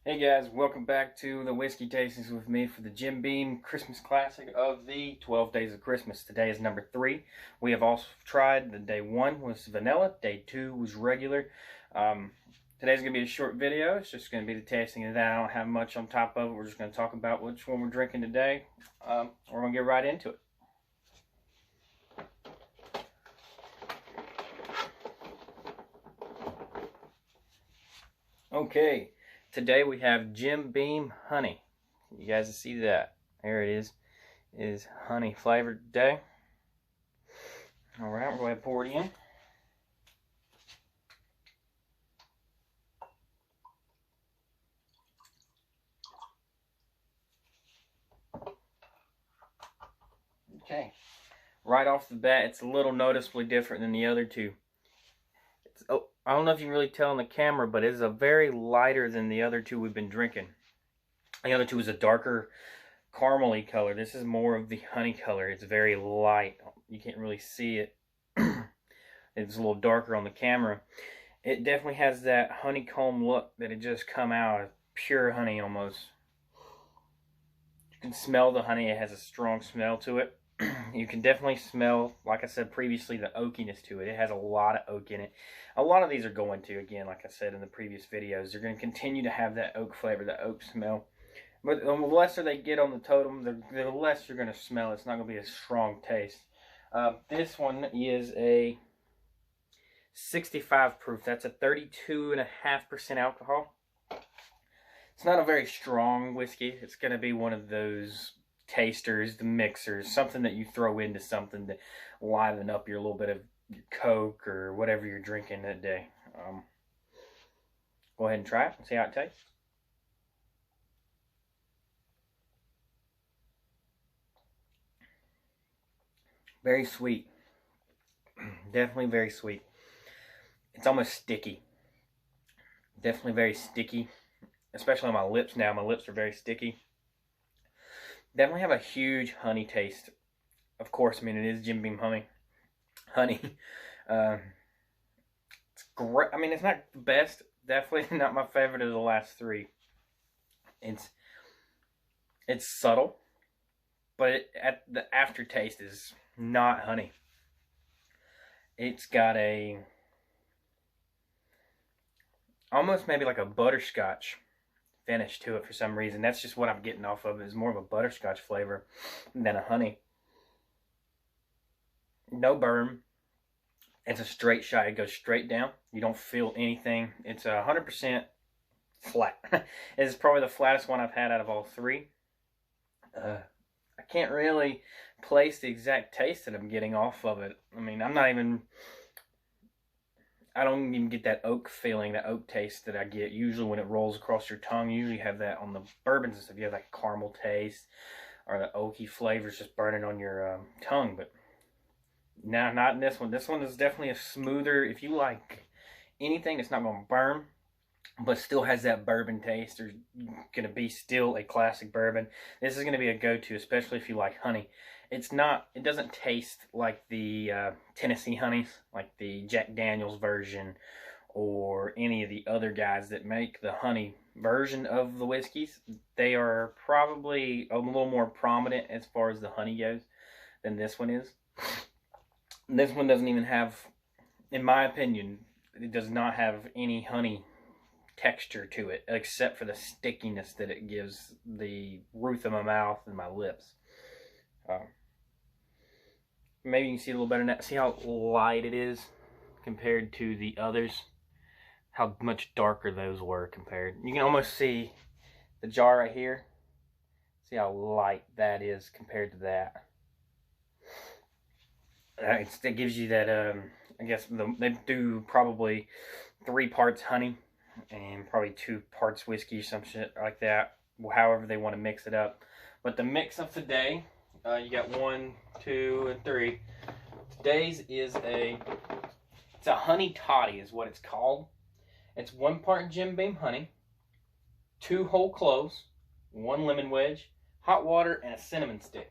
Hey guys, welcome back to the Whiskey Tastings with me for the Jim Beam Christmas Classic of the 12 Days of Christmas. Today is number 3. We have also tried the day 1 was vanilla, day 2 was regular. Today's going to be a short video. It's just going to be the tasting of that. I don't have much on top of it. We're just going to talk about which one we're drinking today. We're going to get right into it. Okay. Today we have Jim Beam Honey. You guys see that? There it is. It is honey flavored today. Alright, we're going to pour it in. Okay. Right off the bat, it's a little noticeably different than the other two. I don't know if you can really tell on the camera, but it's a very lighter than the other two we've been drinking. The other two is a darker caramely color. This is more of the honey color. It's very light. You can't really see it. It's a little darker on the camera. It definitely has that honeycomb look that it just come out of pure honey almost. You can smell the honey. It has a strong smell to it. You can definitely smell, like I said previously, the oakiness to it. It has a lot of oak in it. A lot of these are going to, again, like I said in the previous videos, they're going to continue to have that oak flavor, that oak smell. But the lesser they get on the totem, the less you're going to smell. It's not going to be a strong taste. This one is a 65 proof. That's a 32.5% alcohol. It's not a very strong whiskey. It's going to be one of those tasters, the mixers, something that you throw into something to liven up your little bit of your Coke or whatever you're drinking that day. Go ahead and try it and see how it tastes. Very sweet. Definitely very sweet. It's almost sticky. Definitely very sticky. Especially on my lips now. My lips are very sticky. Definitely have a huge honey taste. Of course, I mean, it is Jim Beam honey. It's great. I mean, it's not the best. Definitely not my favorite of the last three. It's subtle. But the aftertaste is not honey. It's got a almost maybe like a butterscotch finish to it for some reason. That's just what I'm getting off of it. It's more of a butterscotch flavor than a honey. No burn. It's a straight shot. It goes straight down. You don't feel anything. It's 100% flat. It's probably the flattest one I've had out of all three. I can't really place the exact taste that I'm getting off of it. I mean, I don't even get that oak feeling, that oak taste that I get usually when it rolls across your tongue. You usually have that on the bourbons and stuff. You have that caramel taste or the oaky flavors just burning on your tongue. But no, not in this one. This one is definitely a smoother. If you like anything that's not going to burn, but still has that bourbon taste, or going to be still a classic bourbon, this is going to be a go-to, especially if you like honey. It doesn't taste like the Tennessee honeys, like the Jack Daniels version, or any of the other guys that make the honey version of the whiskeys. They are probably a little more prominent as far as the honey goes than this one is. This one doesn't even have, in my opinion, it does not have any honey texture to it, except for the stickiness that it gives the roof of my mouth and my lips. Maybe you can see a little better now. See how light it is compared to the others? How much darker those were compared. You can almost see the jar right here. See how light that is compared to that. It gives you that, I guess they do probably 3 parts honey and probably 2 parts whiskey, some shit like that. However they want to mix it up. But the mix of today, you got 1, 2, and 3. Today's is it's a honey toddy is what it's called. It's 1 part Jim Beam honey, 2 whole cloves, 1 lemon wedge, hot water, and a cinnamon stick.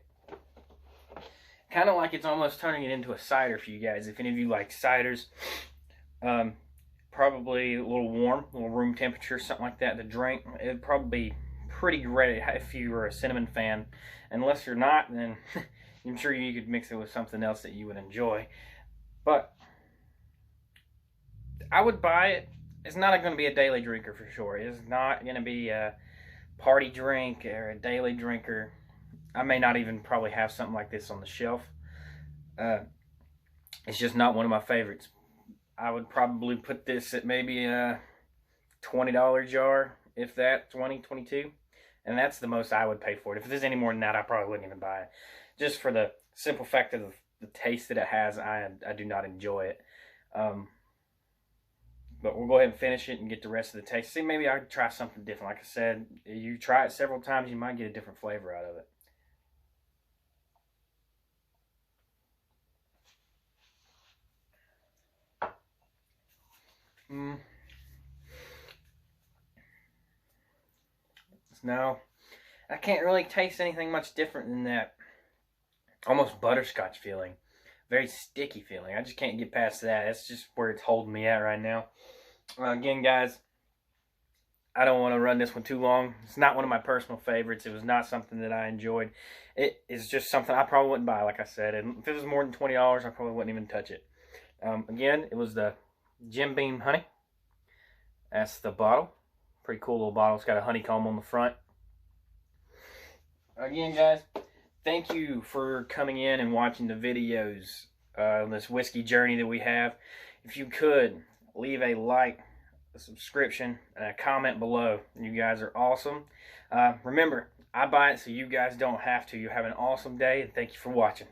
Kind of like it's almost turning it into a cider for you guys. If any of you like ciders, probably a little warm, a little room temperature, something like that to drink. It'd probably be pretty great if you were a cinnamon fan. Unless you're not, then I'm sure you could mix it with something else that you would enjoy. But I would buy it. It's not going to be a daily drinker for sure. It's not going to be a party drink or a daily drinker. I may not even probably have something like this on the shelf. It's just not one of my favorites. I would probably put this at maybe a $20 jar, if that, 20, 22. And that's the most I would pay for it. If there's any more than that, I probably wouldn't even buy it. Just for the simple fact of the taste that it has, I do not enjoy it. But we'll go ahead and finish it and get the rest of the taste. See, maybe I could try something different. Like I said, you try it several times, you might get a different flavor out of it. No, I can't really taste anything much different than that almost butterscotch feeling. Very sticky feeling. I just can't get past that. That's just where it's holding me at right now. Again, guys, I don't want to run this one too long. It's not one of my personal favorites. It was not something that I enjoyed. It is just something I probably wouldn't buy, like I said. And if it was more than $20, I probably wouldn't even touch it. Again, it was the Jim Beam Honey. That's the bottle. Pretty cool little bottle. It's got a honeycomb on the front. Again, guys, thank you for coming in and watching the videos on this whiskey journey that we have. If you could, leave a like, a subscription, and a comment below. You guys are awesome. Remember, I buy it so you guys don't have to. You have an awesome day, and thank you for watching.